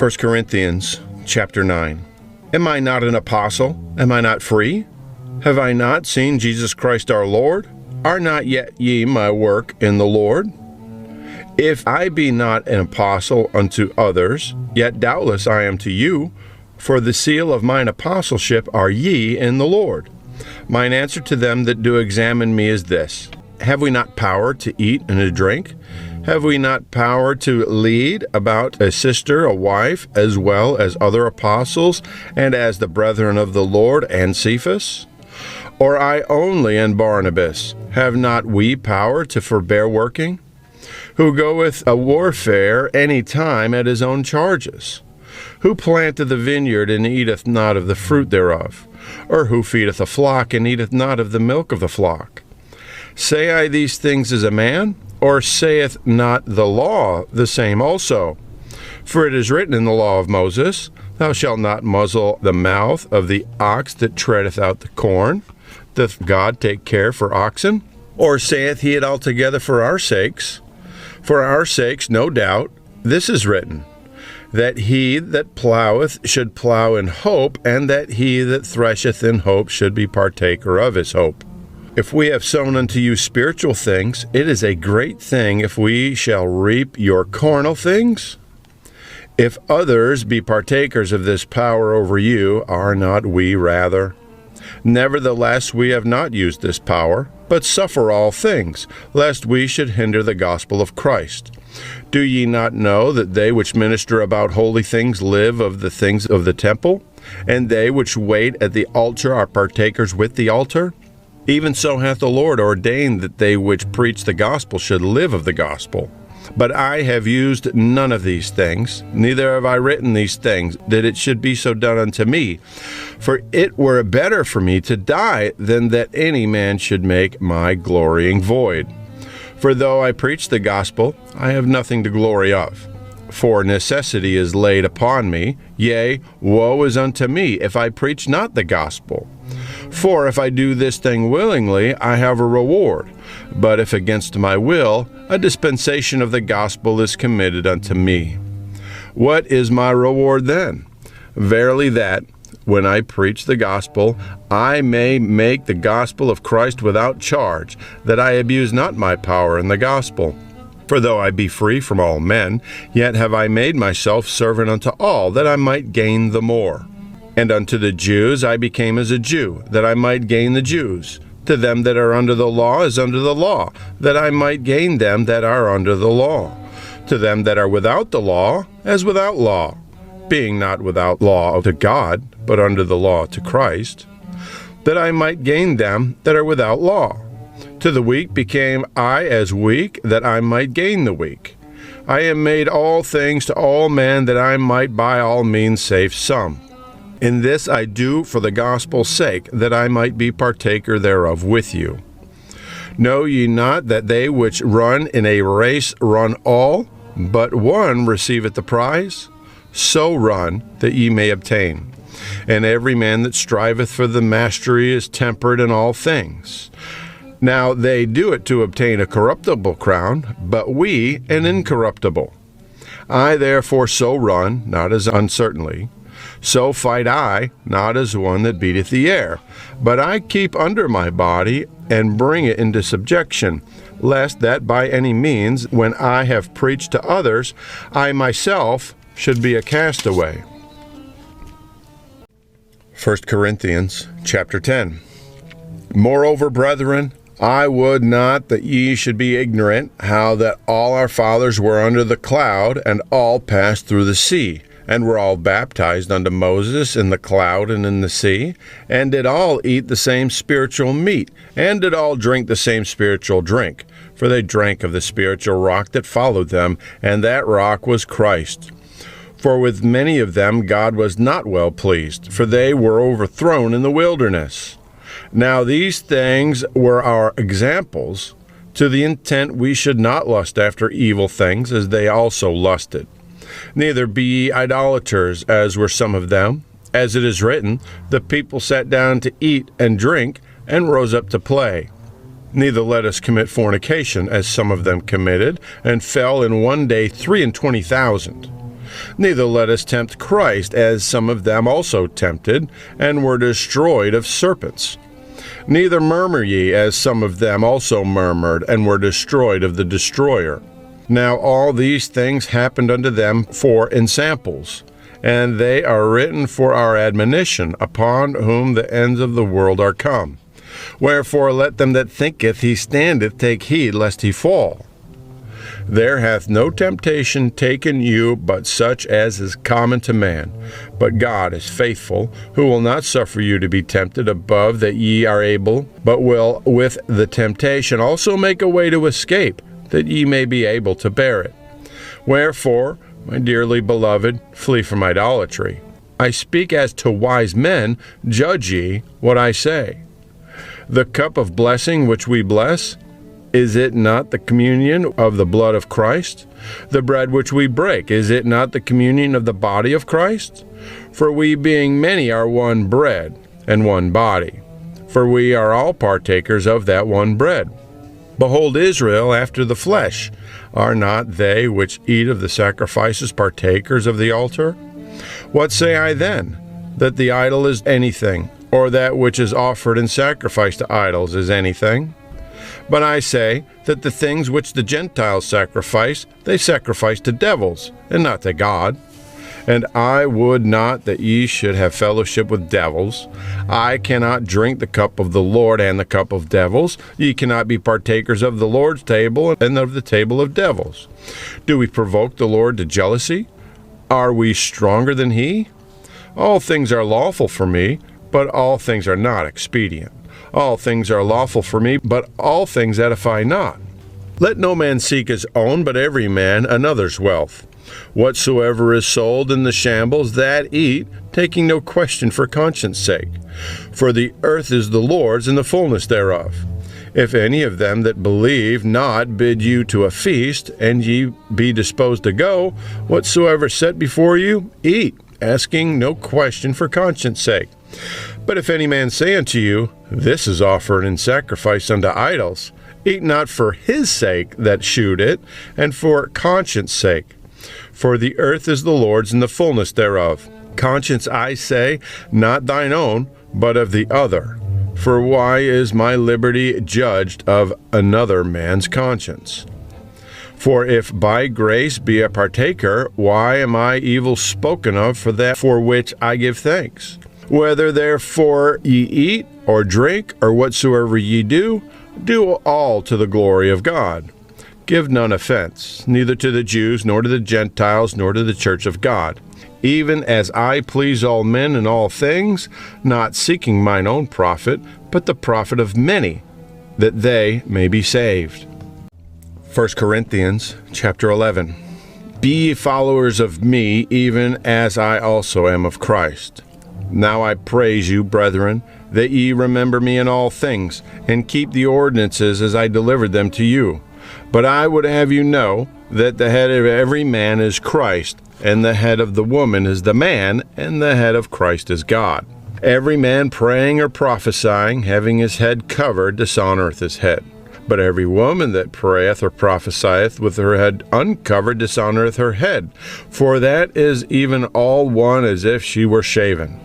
1 Corinthians chapter 9. Am I not an apostle? Am I not free? Have I not seen Jesus Christ our Lord? Are not yet ye my work in the Lord? If I be not an apostle unto others, yet doubtless I am to you, for the seal of mine apostleship are ye in the Lord. Mine answer to them that do examine me is this: Have we not power to eat and to drink? Have we not power to lead about a sister, a wife, as well as other apostles, and as the brethren of the Lord and Cephas? Or I only and Barnabas? Have not we power to forbear working? Who goeth a warfare any time at his own charges? Who planteth the vineyard and eateth not of the fruit thereof? Or who feedeth a flock and eateth not of the milk of the flock? Say I these things as a man? Or saith not the law the same also? For it is written in the law of Moses, Thou shalt not muzzle the mouth of the ox that treadeth out the corn. Doth God take care for oxen? Or saith he it altogether for our sakes? For our sakes, no doubt, this is written, that he that ploweth should plow in hope, and that he that thresheth in hope should be partaker of his hope. If we have sown unto you spiritual things, it is a great thing if we shall reap your carnal things. If others be partakers of this power over you, are not we rather? Nevertheless, we have not used this power, but suffer all things, lest we should hinder the gospel of Christ. Do ye not know that they which minister about holy things live of the things of the temple, and they which wait at the altar are partakers with the altar? Even so hath the Lord ordained that they which preach the gospel should live of the gospel. But I have used none of these things, neither have I written these things, that it should be so done unto me. For it were better for me to die than that any man should make my glorying void. For though I preach the gospel, I have nothing to glory of. For necessity is laid upon me, yea, woe is unto me, if I preach not the gospel. For if I do this thing willingly, I have a reward. But if against my will, a dispensation of the gospel is committed unto me. What is my reward then? Verily that, when I preach the gospel, I may make the gospel of Christ without charge, that I abuse not my power in the gospel. For though I be free from all men, yet have I made myself servant unto all, that I might gain the more. And unto the Jews I became as a Jew, that I might gain the Jews. To them that are under the law as under the law, that I might gain them that are under the law. To them that are without the law as without law, being not without law to God, but under the law to Christ, that I might gain them that are without law. To the weak became I as weak, that I might gain the weak. I am made all things to all men, that I might by all means save some. In this I do for the gospel's sake, that I might be partaker thereof with you. Know ye not that they which run in a race run all, but one receiveth the prize? So run, that ye may obtain. And every man that striveth for the mastery is temperate in all things. Now they do it to obtain a corruptible crown, but we an incorruptible. I therefore so run, not as uncertainly. So fight I, not as one that beateth the air, but I keep under my body, and bring it into subjection, lest that by any means, when I have preached to others, I myself should be a castaway. 1 Corinthians chapter 10. Moreover, brethren, I would not that ye should be ignorant how that all our fathers were under the cloud, and all passed through the sea, and were all baptized unto Moses in the cloud and in the sea, and did all eat the same spiritual meat, and did all drink the same spiritual drink. For they drank of the spiritual rock that followed them, and that rock was Christ. For with many of them God was not well pleased, for they were overthrown in the wilderness. Now these things were our examples, to the intent we should not lust after evil things, as they also lusted. Neither be ye idolaters, as were some of them. As it is written, the people sat down to eat and drink, and rose up to play. Neither let us commit fornication, as some of them committed, and fell in one day 23,000. Neither let us tempt Christ, as some of them also tempted, and were destroyed of serpents. Neither murmur ye, as some of them also murmured, and were destroyed of the destroyer. Now all these things happened unto them for ensamples, and they are written for our admonition, upon whom the ends of the world are come. Wherefore let them that thinketh he standeth take heed lest he fall. There hath no temptation taken you but such as is common to man. But God is faithful, who will not suffer you to be tempted above that ye are able, but will with the temptation also make a way to escape, that ye may be able to bear it. Wherefore, my dearly beloved, flee from idolatry. I speak as to wise men, judge ye what I say. The cup of blessing which we bless, is it not the communion of the blood of Christ? The bread which we break, is it not the communion of the body of Christ? For we being many are one bread and one body, for we are all partakers of that one bread. Behold Israel after the flesh, are not they which eat of the sacrifices partakers of the altar? What say I then? That the idol is anything, or that which is offered in sacrifice to idols is anything? But I say that the things which the Gentiles sacrifice, they sacrifice to devils, and not to God. And I would not that ye should have fellowship with devils. I cannot drink the cup of the Lord and the cup of devils. Ye cannot be partakers of the Lord's table and of the table of devils. Do we provoke the Lord to jealousy? Are we stronger than he? All things are lawful for me, but all things are not expedient. All things are lawful for me, but all things edify not. Let no man seek his own, but every man another's wealth. Whatsoever is sold in the shambles, that eat, taking no question for conscience sake. For the earth is the Lord's, and the fullness thereof. If any of them that believe not bid you to a feast, and ye be disposed to go, whatsoever set before you, eat, asking no question for conscience sake. But if any man say unto you, This is offered in sacrifice unto idols, eat not for his sake that shewed it, and for conscience sake. For the earth is the Lord's, and the fullness thereof. Conscience, I say, not thine own, but of the other. For why is my liberty judged of another man's conscience? For if by grace be a partaker, why am I evil spoken of for that for which I give thanks? Whether therefore ye eat, or drink, or whatsoever ye do, do all to the glory of God. Give none offense, neither to the Jews, nor to the Gentiles, nor to the church of God, even as I please all men in all things, not seeking mine own profit, but the profit of many, that they may be saved. 1 Corinthians chapter 11. Be ye followers of me, even as I also am of Christ. Now I praise you, brethren, that ye remember me in all things, and keep the ordinances as I delivered them to you. But I would have you know that the head of every man is Christ, and the head of the woman is the man, and the head of Christ is God. Every man praying or prophesying, having his head covered, dishonoureth his head. But every woman that prayeth or prophesieth with her head uncovered dishonoureth her head, for that is even all one as if she were shaven.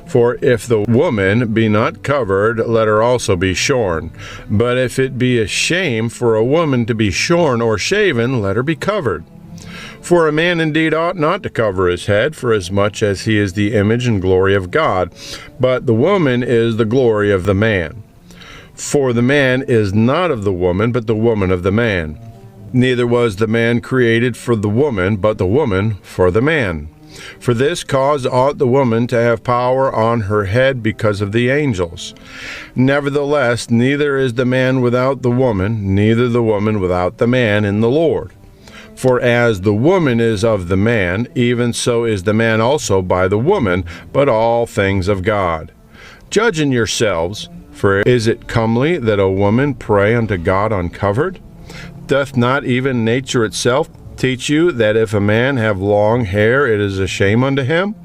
For if the woman be not covered, let her also be shorn. But if it be a shame for a woman to be shorn or shaven, let her be covered. For a man indeed ought not to cover his head, forasmuch as he is the image and glory of God, but the woman is the glory of the man. For the man is not of the woman, but the woman of the man. Neither was the man created for the woman, but the woman for the man. For this cause ought the woman to have power on her head because of the angels. Nevertheless, neither is the man without the woman, neither the woman without the man in the Lord. For as the woman is of the man, even so is the man also by the woman, but all things of God. Judge in yourselves, for is it comely that a woman pray unto God uncovered? Doth not even nature itself teach you that if a man have long hair, it is a shame unto him?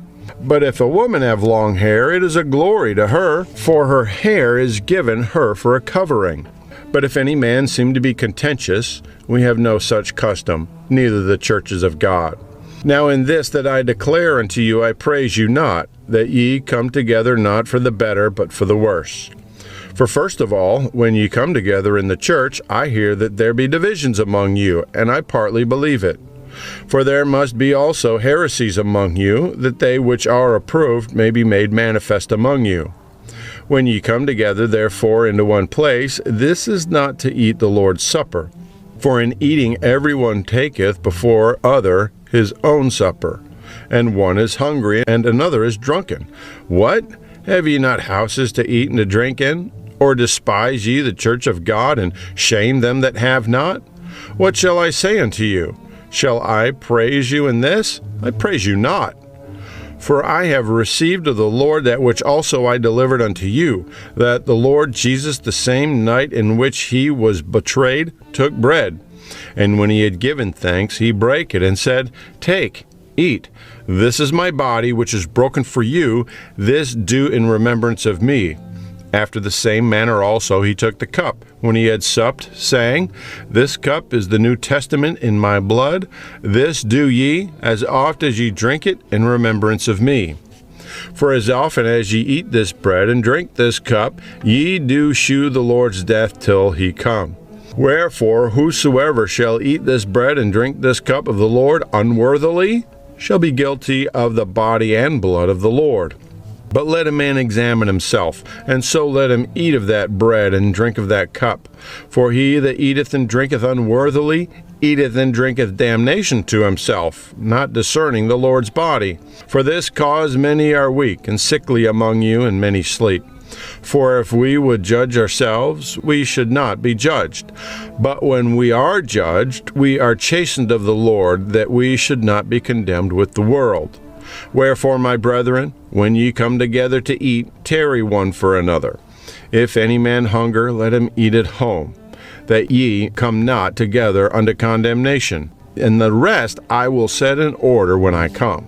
But if a woman have long hair, it is a glory to her, for her hair is given her for a covering. But if any man seem to be contentious, we have no such custom, neither the churches of God. Now in this that I declare unto you, I praise you not, that ye come together not for the better, but for the worse. For first of all, when ye come together in the church, I hear that there be divisions among you, and I partly believe it. For there must be also heresies among you, that they which are approved may be made manifest among you. When ye come together therefore into one place, this is not to eat the Lord's Supper. For in eating every one taketh before other his own supper, and one is hungry, and another is drunken. What? Have ye not houses to eat and to drink in? Or despise ye the church of God, and shame them that have not? What shall I say unto you? Shall I praise you in this? I praise you not. For I have received of the Lord that which also I delivered unto you, that the Lord Jesus, the same night in which he was betrayed, took bread. And when he had given thanks, he brake it, and said, Take, eat. This is my body, which is broken for you. This do in remembrance of me. After the same manner also he took the cup, when he had supped, saying, This cup is the New Testament in my blood. This do ye, as oft as ye drink it, in remembrance of me. For as often as ye eat this bread and drink this cup, ye do shew the Lord's death till he come. Wherefore whosoever shall eat this bread and drink this cup of the Lord unworthily shall be guilty of the body and blood of the Lord. But let a man examine himself, and so let him eat of that bread and drink of that cup. For he that eateth and drinketh unworthily eateth and drinketh damnation to himself, not discerning the Lord's body. For this cause many are weak and sickly among you, and many sleep. For if we would judge ourselves, we should not be judged. But when we are judged, we are chastened of the Lord, that we should not be condemned with the world. Wherefore, my brethren, when ye come together to eat, tarry one for another. If any man hunger, let him eat at home, that ye come not together unto condemnation. And the rest I will set in order when I come.